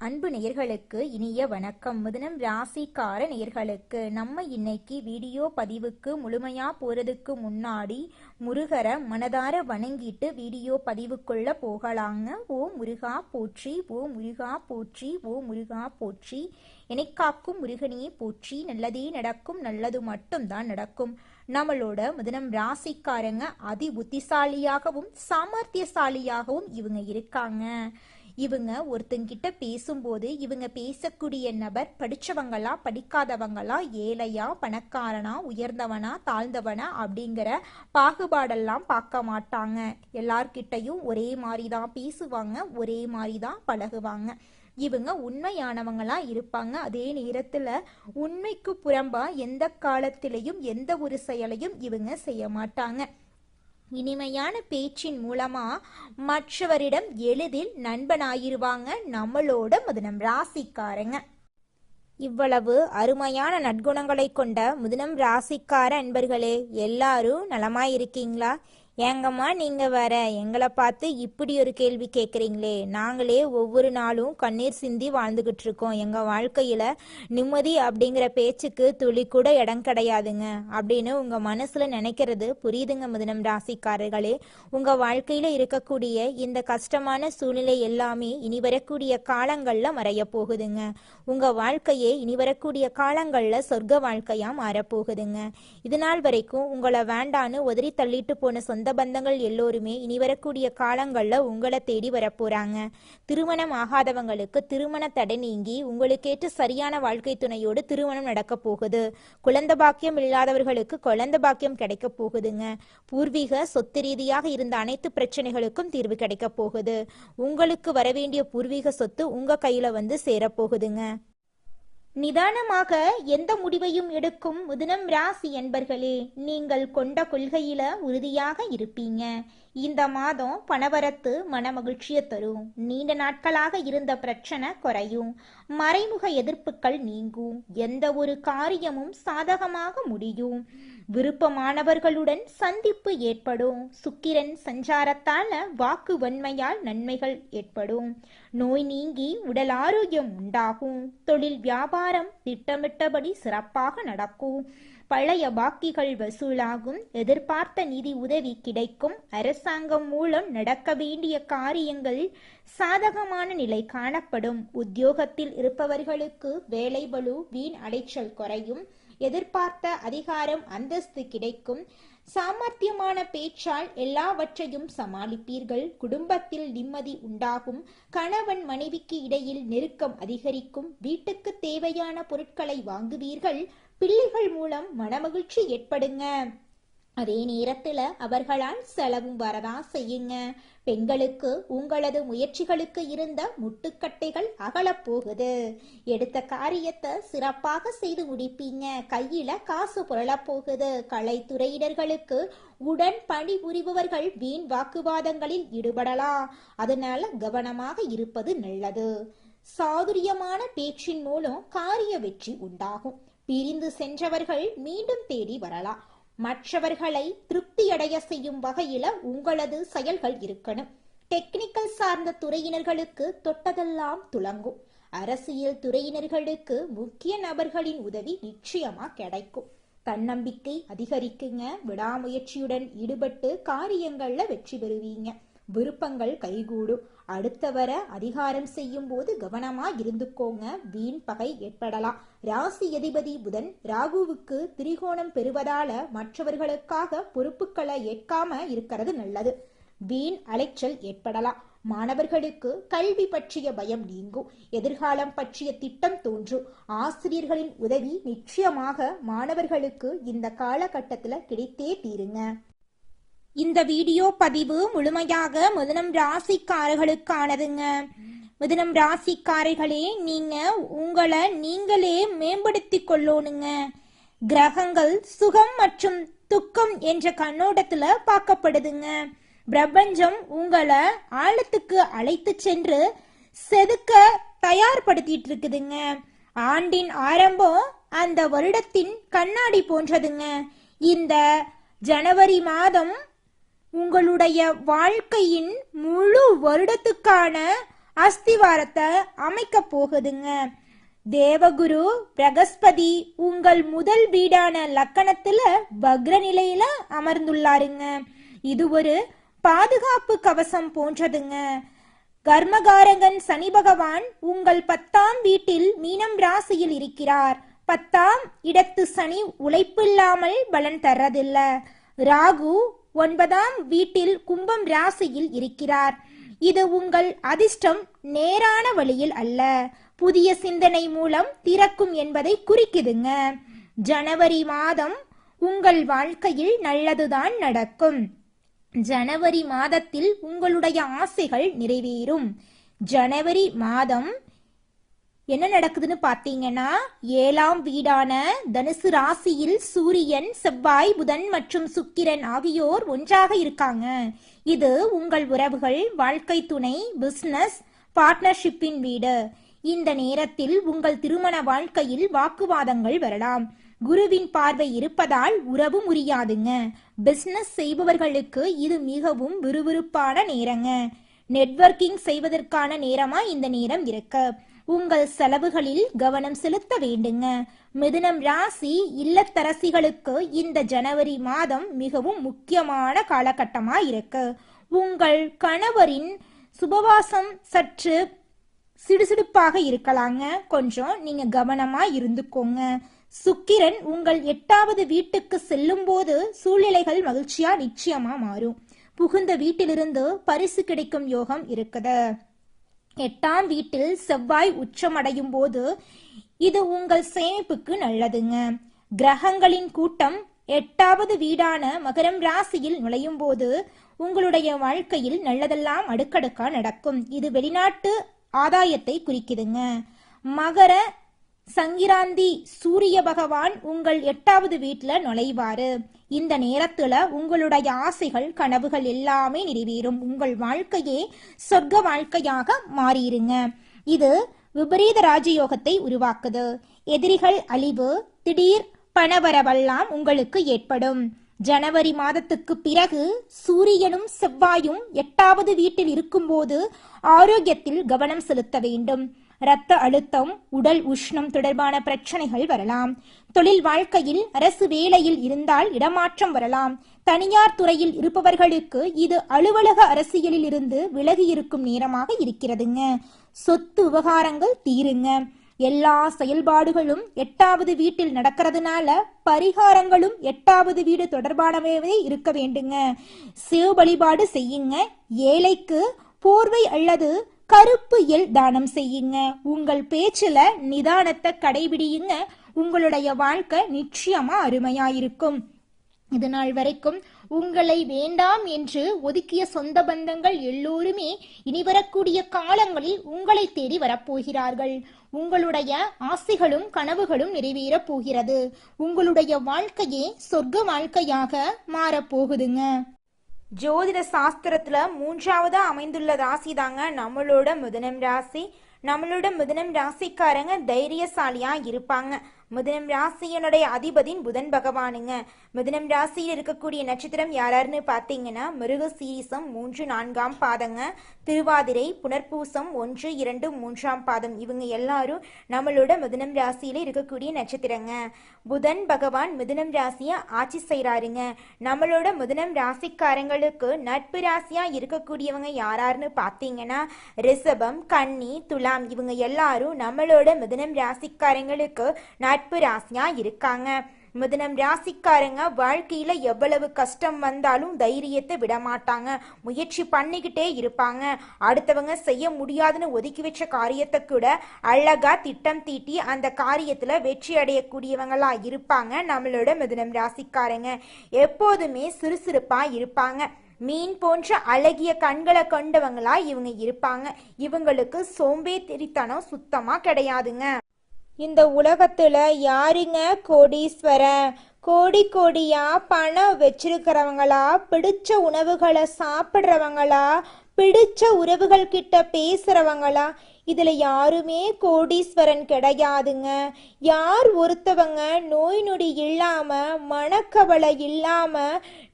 அன்பு நேயர்களுக்கு இனிய வணக்கம். மிதுனம் ராசிக்கார நேயர்களுக்கு நம்ம இன்னைக்கு வீடியோ பதிவுக்கு முழுமையா போறதுக்கு முன்னாடி முருகரை மனதார வணங்கிட்டு வீடியோ பதிவுக்குள்ள போகலாங்க. ஓ முருகா போற்றி, ஓ முருகா போற்றி, ஓ முருகா போற்றி. காக்கும் முருகனையே போற்றி. நல்லதே நடக்கும், நல்லது மட்டும்தான் நடக்கும். நம்மளோட மிதுனம் ராசிக்காரங்க அதி புத்திசாலியாகவும் சாமர்த்தியசாலியாகவும் இவங்க இருக்காங்க. இவங்க ஒருத்தங்கிட்ட பேசும்போது இவங்க பேசக்கூடிய நபர் படிச்சவங்களா படிக்காதவங்களா, ஏழையா பணக்காரனா, உயர்ந்தவனா தாழ்ந்தவனா அப்படிங்கிற பாகுபாடெல்லாம் பார்க்க மாட்டாங்க. எல்லார்கிட்டையும் ஒரே மாதிரி தான் பேசுவாங்க, ஒரே மாதிரி தான் பழகுவாங்க. இவங்க உண்மையானவங்களா இருப்பாங்க. அதே நேரத்துல உண்மைக்கு புறம்பா எந்த காலத்திலையும் எந்த ஒரு செயலையும் இவங்க செய்ய மாட்டாங்க. இனிமையான பேச்சின் மூலமா மற்றவரிடம் எளிதில் நண்பனாயிருவாங்க நம்மளோட மிதுனம் ராசிக்காரங்க. இவ்வளவு அருமையான நற்குணங்களை கொண்ட மிதுனம் ராசிக்கார அன்பர்களே, எல்லாரும் நலமாயிருக்கீங்களா? ஏங்கம்மா நீங்க வேற எங்களை பார்த்து இப்படி ஒரு கேள்வி கேட்குறீங்களே? நாங்களே ஒவ்வொரு நாளும் கண்ணீர் சிந்தி வாழ்ந்துகிட்டு இருக்கோம். எங்க வாழ்க்கையில நிம்மதி அப்படிங்கிற பேச்சுக்கு துளி கூட இடம் கிடையாதுங்க அப்படின்னு உங்க மனசுல நினைக்கிறது புரியுதுங்க மிதுனம் ராசிக்காரர்களே. உங்க வாழ்க்கையில இருக்கக்கூடிய இந்த கஷ்டமான சூழ்நிலை எல்லாமே இனி வரக்கூடிய காலங்கள்ல மறைய போகுதுங்க. உங்க வாழ்க்கையே இனி வரக்கூடிய காலங்கள்ல சொர்க்க வாழ்க்கையா மாறப்போகுதுங்க. இது நாள் வரைக்கும் உங்களை வேண்டான்னு உதறி தள்ளிட்டு போன சொந்த பந்தங்கள் எல்லோருமே இனி வரக்கூடிய காலங்கள்ல உங்களை தேடி வரப்போறாங்க. திருமணம் ஆகாதவங்களுக்கு திருமண தடை நீங்கி உங்களுக்கேற்ற சரியான வாழ்க்கை துணையோடு திருமணம் நடக்க போகுது. குழந்தை பாக்கியம் இல்லாதவர்களுக்கு குழந்தை பாக்கியம் கிடைக்க போகுதுங்க. பூர்வீக சொத்து ரீதியாக இருந்த அனைத்து பிரச்சனைகளுக்கும் தீர்வு கிடைக்க போகுது. உங்களுக்கு வரவேண்டிய பூர்வீக சொத்து உங்க கையில வந்து சேரப்போகுதுங்க. நிதானமாக எந்த முடிவையும் எடுக்கும் மிதுனம் ராசி என்பர்களே, நீங்கள் கொண்ட கொள்கையில உறுதியாக இருப்பீங்க. இந்த மாதம் பணவரத்து மன மகிழ்ச்சியை தரும். நீண்ட நாட்களாக இருந்த பிரச்சனை குறையும். மறைமுக எதிர்ப்புகள் நீங்கும். எந்த ஒரு காரியமும் சாதகமாக முடியும். விருப்பமானவர்களுடன் சந்திப்பு ஏற்படும். சுக்கிரன் சஞ்சாரத்தால வாக்கு வன்மையால் நன்மைகள் ஏற்படும். நோய் நீங்கி உடல் ஆரோக்கியம் உண்டாகும். தொழில் வியாபாரம் திட்டமிட்டபடி சிறப்பாக நடக்கும். பழைய பாக்கிகள் வசூலாகும். எதிர்பார்த்த நிதி உதவி கிடைக்கும். அரசாங்கம் மூலம் நடக்க வேண்டிய காரியங்கள் சாதகமான நிலை காணப்படும். உத்தியோகத்தில் இருப்பவர்களுக்கு வேலை பளு வீண் அலைச்சல் குறையும். எதிர்பார்த்த அதிகாரம் அந்தஸ்து கிடைக்கும். சாமர்த்தியமான பேச்சால் எல்லாவற்றையும் சமாளிப்பீர்கள். குடும்பத்தில் நிம்மதி உண்டாகும். கணவன் மனைவிக்கு இடையில் நெருக்கம் அதிகரிக்கும். வீட்டுக்கு தேவையான பொருட்களை வாங்குவீர்கள். பிள்ளைகள் மூலம் மனமகிழ்ச்சி ஏற்படுங்க. அதே நேரத்துல அவர்களால் செலவும் வரதான் செய்யுங்க. பெண்களுக்கு உங்களது முயற்சிகளுக்கு இருந்த முட்டுக்கட்டைகள் அகலப் போகுது. எடுத்த காரியத்தை சிறப்பாக செய்து முடிப்பீங்க. கையில காசு புரளப் போகுது. கலைத்துறையினர்களுக்கு உடன் பணிபுரிபவர்கள் வீண் வாக்குவாதங்களில் ஈடுபடலாம். அதனால கவனமாக இருப்பது நல்லது. சாதுரியமான பேச்சின் மூலம் காரிய வெற்றி உண்டாகும். பிரிந்து சென்றவர்கள் மீண்டும் தேடி வரலாம். மற்றவர்களை திருப்தியடைய செய்யும் வகையில உங்களது செயல்கள் இருக்கணும். டெக்னிக்கல் சார்ந்த துறையினர்களுக்கு தொட்டதெல்லாம் துலங்கும். அரசியல் துறையினர்களுக்கு முக்கிய நபர்களின் உதவி நிச்சயமா கிடைக்கும். தன்னம்பிக்கை அதிகரிக்குங்க. விடாமுயற்சியுடன் ஈடுபட்டு காரியங்கள்ல வெற்றி பெறுவீங்க. விருப்பங்கள் கைகூடும். அடுத்தவரை அதிகாரம் செய்யும் போது கவனமா இருந்துக்கோங்க. வீண் பகை ஏற்படலாம். ராசி அதிபதி புதன் ராகுவுக்கு திரிகோணம் பெறுவதால மற்றவர்களுக்காக பொறுப்புகளை ஏற்காம இருக்கிறது நல்லது. வீண் அலைச்சல் ஏற்படலாம். மாணவர்களுக்கு கல்வி பற்றிய பயம் நீங்கும். எதிர்காலம் பற்றிய திட்டம் தோன்றும். ஆசிரியர்களின் உதவி நிச்சயமாக மாணவர்களுக்கு இந்த காலகட்டத்துல கிடைத்தே தீருங்க. இந்த வீடியோ பதிவு முழுமையாக மிதுனம் ராசிக்காரர்களுக்கானதுங்க. மிதுனம் ராசிக்காரர்களே, நீங்க உங்களை நீங்களே மேம்படுத்தி கொள்ளணுங்க. கிரகங்கள் சுகம் மற்றும் துக்கம் என்ற கண்ணோட்டத்துல பார்க்கப்படுதுங்க. பிரபஞ்சம் உங்களை ஆழத்துக்கு அழைத்து சென்று செதுக்க தயார்படுத்திட்டு இருக்குதுங்க. ஆண்டின் ஆரம்பம் அந்த வருடத்தின் கண்ணாடி போன்றதுங்க. இந்த ஜனவரி மாதம் உங்களுடைய வாழ்க்கையின் முழு வருடத்துக்கான அஸ்திவாரத்தை அமைக்க போகுதுங்க. தேவகுரு பிரகஸ்பதி உங்கள் முதல் வீடான லக்கணத்துல வக்ர நிலையில அமர்ந்துள்ளாருங்க. இது ஒரு பாதுகாப்பு கவசம் போன்றதுங்க. கர்மகாரகன் சனி பகவான் உங்கள் 10ஆம் வீட்டில் மீனம் ராசியில் இருக்கிறார். 10ஆம் இடத்து சனி உழைப்பில்லாமல் பலன் தர்றதில்ல. ராகு 9ஆம் வீட்டில் கும்பம் ராசியில் இருக்கிறார். இது உங்கள் அதிர்ஷ்டம் நேரான வழியில் அல்ல, புதிய சிந்தனை மூலம் திறக்கும் என்பதை குறிக்குதுங்க. ஜனவரி மாதம் உங்கள் வாழ்க்கையில் நல்லதுதான் நடக்கும். ஜனவரி மாதத்தில் உங்களுடைய ஆசைகள் நிறைவேறும். ஜனவரி மாதம் என்ன நடக்குதுன்னு பார்த்தீங்கன்னா, 7ஆம் வீடான தனுசு ராசியில் சூரியன், செவ்வாய், புதன் மற்றும் சுக்கிரன் ஆகியோர் ஒன்றாக இருக்காங்க. இது உங்கள் உறவுகள், வாழ்க்கை துணை, பிசினஸ் பார்ட்னர்ஷிப்பின் வீடு. இந்த நேரத்தில் உங்கள் திருமண வாழ்க்கையில் வாக்குவாதங்கள் வரலாம். குருவின் பார்வை இருப்பதால் உறவு முறியாதுங்க. பிசினஸ் செய்பவர்களுக்கு இது மிகவும் விறுவிறுப்பான நேரங்க. நெட்வொர்க்கிங் செய்வதற்கான நேரமா இந்த நேரம் இருக்கு. உங்கள் செலவுகளில் கவனம் செலுத்த வேண்டுங்க. மிதுனம் ராசி இல்லத்தரசிகளுக்கு இந்த ஜனவரி மாதம் மிகவும் முக்கியமான காலகட்டமா இருக்கு. உங்கள் கணவரின் சுபவாசம் சற்று சிடுசிடுப்பாக இருக்கலாங்க. கொஞ்சம் நீங்க கவனமா இருந்துக்கோங்க. சுக்கிரன் உங்கள் 8வது வீட்டுக்கு செல்லும் போது சூழ்நிலைகள் மகிழ்ச்சியா நிச்சயமா மாறும். புகுந்த வீட்டிலிருந்து பரிசு கிடைக்கும் யோகம் இருக்குது. 8ஆம் வீட்டில் செவ்வாய் உச்சமடையும் போது இது உங்கள் சேமிப்புக்கு நல்லதுங்க. கிரகங்களின் கூட்டம் 8வது வீடான மகரம் ராசியில் நுழையும் போது உங்களுடைய வாழ்க்கையில் நல்லதெல்லாம் அடுக்கடுக்கா நடக்கும். இது வெளிநாட்டு ஆதாயத்தை குறிக்குதுங்க. மகர சங்கிராந்தி சூரிய பகவான் உங்கள் 8வது வீட்டுல நுழைவாரு. இந்த நேரத்துல உங்களுடைய ஆசைகள், கனவுகள் எல்லாமே நிறைவேறும். உங்கள் வாழ்க்கையே சொர்க்க வாழ்க்கையாக மாறிடுங்க. இது விபரீத ராஜயோகத்தை உருவாக்குது. எதிரிகள் அழிவு, திடீர் பணவரவெல்லாம் உங்களுக்கு ஏற்படும். ஜனவரி மாதத்துக்கு பிறகு சூரியனும் செவ்வாயும் 8வது வீட்டில் இருக்கும்போது ஆரோக்கியத்தில் கவனம் செலுத்த வேண்டும். இரத்த அழுத்தம், உடல் உஷ்ணம் தொடர்பான பிரச்சனைகள் வரலாம். தொழில் வாழ்க்கையில் அரசு வேலையில் இருந்தால் இடமாற்றம் வரலாம். தனியார் துறையில் இருப்பவர்களுக்கு இது அலுவலக அரசியலில் இருந்து விலகி இருக்கும் நேரமாக இருக்கிறதுங்க. சொத்து விவகாரங்கள் தீருங்க. எல்லா செயல்பாடுகளும் 8வது வீட்டில் நடக்கிறதுனால பரிகாரங்களும் 8வது வீடு தொடர்பானவே இருக்க வேண்டுங்க. சிவ வழிபாடு செய்யுங்க. ஏழைக்கு போர்வை அல்லது கருப்பு எல் தானம் செய்யுங்க. உங்கள் பேச்சுல நிதானத்தை கடைபிடியுங்க. உங்களுடைய வாழ்க்கை நிச்சயமா அருமையாயிருக்கும். இது நாள் வரைக்கும் உங்களை வேண்டாம் என்று ஒதுக்கிய சொந்த பந்தங்கள் எல்லோருமே இனி வரக்கூடிய காலங்களில் உங்களை தேடி வரப்போகிறார்கள். உங்களுடைய ஆசைகளும் கனவுகளும் நிறைவேறப் போகிறது. உங்களுடைய வாழ்க்கையே சொர்க்க வாழ்க்கையாக மாறப்போகுதுங்க. ஜோதிட சாஸ்திரத்துல 3ஆவதா அமைந்துள்ள ராசி தாங்க நம்மளோட மிதுனம் ராசி. நம்மளோட மிதுனம் ராசிக்காரங்க தைரியசாலியா இருப்பாங்க. மிதுனம் ராசியினுடைய அதிபதியின் புதன் பகவானுங்க. மிதுனம் ராசியில் இருக்கக்கூடிய நட்சத்திரம் யாராருன்னு பார்த்தீங்கன்னா, மிருகசீரிசம் 3, 4ஆம் பாதங்க, திருவாதிரை, புனர்பூசம் 1, 2, 3ஆம் பாதம். இவங்க எல்லாரும் நம்மளோட மிதுனம் ராசியில இருக்கக்கூடிய நட்சத்திரங்க. புதன் பகவான் மிதுனம் ராசியை ஆட்சி செய்யறாருங்க. நம்மளோட மிதுனம் ராசிக்காரங்களுக்கு நட்பு ராசியா இருக்கக்கூடியவங்க யாராருன்னு பார்த்தீங்கன்னா, ரிஷபம், கன்னி, துலாம். இவங்க எல்லாரும் நம்மளோட மிதுனம் ராசிக்காரங்களுக்கு நட்பு ராசியா இருக்காங்க. மிதுனம் ராசிக்காரங்க வாழ்க்கையில எவ்வளவு கஷ்டம் வந்தாலும் தைரியத்தை விட மாட்டாங்க. முயற்சி பண்ணிக்கிட்டே இருப்பாங்க. அடுத்தவங்க செய்ய முடியாதுன்னு ஒதுக்கி வச்ச காரியத்தை கூட அழகா திட்டம் தீட்டி அந்த காரியத்துல வெற்றி அடையக்கூடியவங்களா இருப்பாங்க. நம்மளோட மிதுனம் ராசிக்காரங்க எப்போதுமே சுறுசுறுப்பா இருப்பாங்க. மீன் போன்ற அழகிய கண்களை கொண்டவங்களா இவங்க இருப்பாங்க. இவங்களுக்கு சோம்பேறித்தனம் சுத்தமா கிடையாதுங்க. இந்த உலகத்துல யாருங்க கோடீஸ்வரன்? கோடி கோடியா பணம் வச்சிருக்கிறவங்களா, பிடிச்ச உணவுகளை சாப்பிட்றவங்களா, பிடிச்ச உறவுகள் கிட்ட பேசுறவங்களா, இதுல யாருமே கோடீஸ்வரன் கிடையாதுங்க. யார் ஒருத்தவங்க நோய் நொடி இல்லாம மனக்கவலை இல்லாம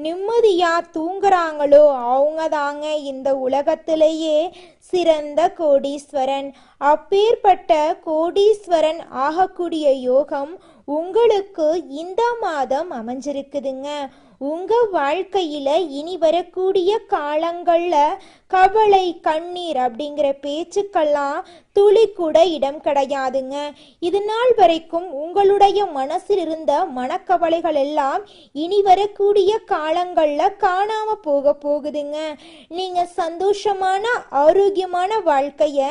நிம்மதியா தூங்குறாங்களோ அவங்க தாங்க இந்த உலகத்திலேயே சிறந்த கோடீஸ்வரன். அப்பேற்பட்ட கோடீஸ்வரன் ஆகக்கூடிய யோகம் உங்களுக்கு இந்த மாதம் அமைஞ்சிருக்குதுங்க. உங்க வாழ்க்கையில இனி வரக்கூடிய காலங்கள்ல கவலை கண்ணீர் அப்படிங்கிற பேச்சுக்கெல்லாம் துளி கூட இடம் கிடையாதுங்க. இது நாள் வரைக்கும் உங்களுடைய மனசில் இருந்த மனக்கவலைகள் எல்லாம் இனி வரக்கூடிய காலங்கள்ல காணாம போகுதுங்க. நீங்க சந்தோஷமான ஆரோக்கியமான வாழ்க்கைய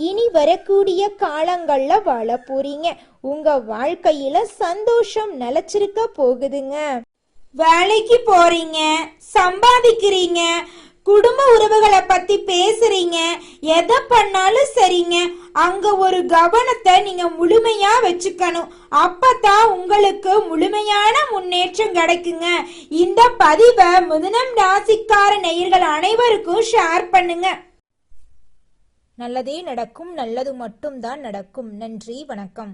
இனி வரக்கூடிய காலங்கள்ல வாழ போறீங்க. உங்க வாழ்க்கையில சந்தோஷம் நிலைச்சிருக்க போகுதுங்க. வேலைக்கு போறீங்க, சம்பாதிக்கிறீங்க, குடும்ப உறவுகளை பத்தி பேசுறீங்க, எதை பண்ணாலும் சரிங்க, அங்க ஒரு கவனத்தை நீங்க முழுமையா வச்சுக்கணும். அப்பதான் உங்களுக்கு முழுமையான முன்னேற்றம் கிடைக்குங்க. இந்த பதிவை மிதுனம் ராசிக்கார நேயர்கள் அனைவருக்கும் ஷேர் பண்ணுங்க. நல்லதே நடக்கும், நல்லது மட்டும்தான் நடக்கும். நன்றி, வணக்கம்.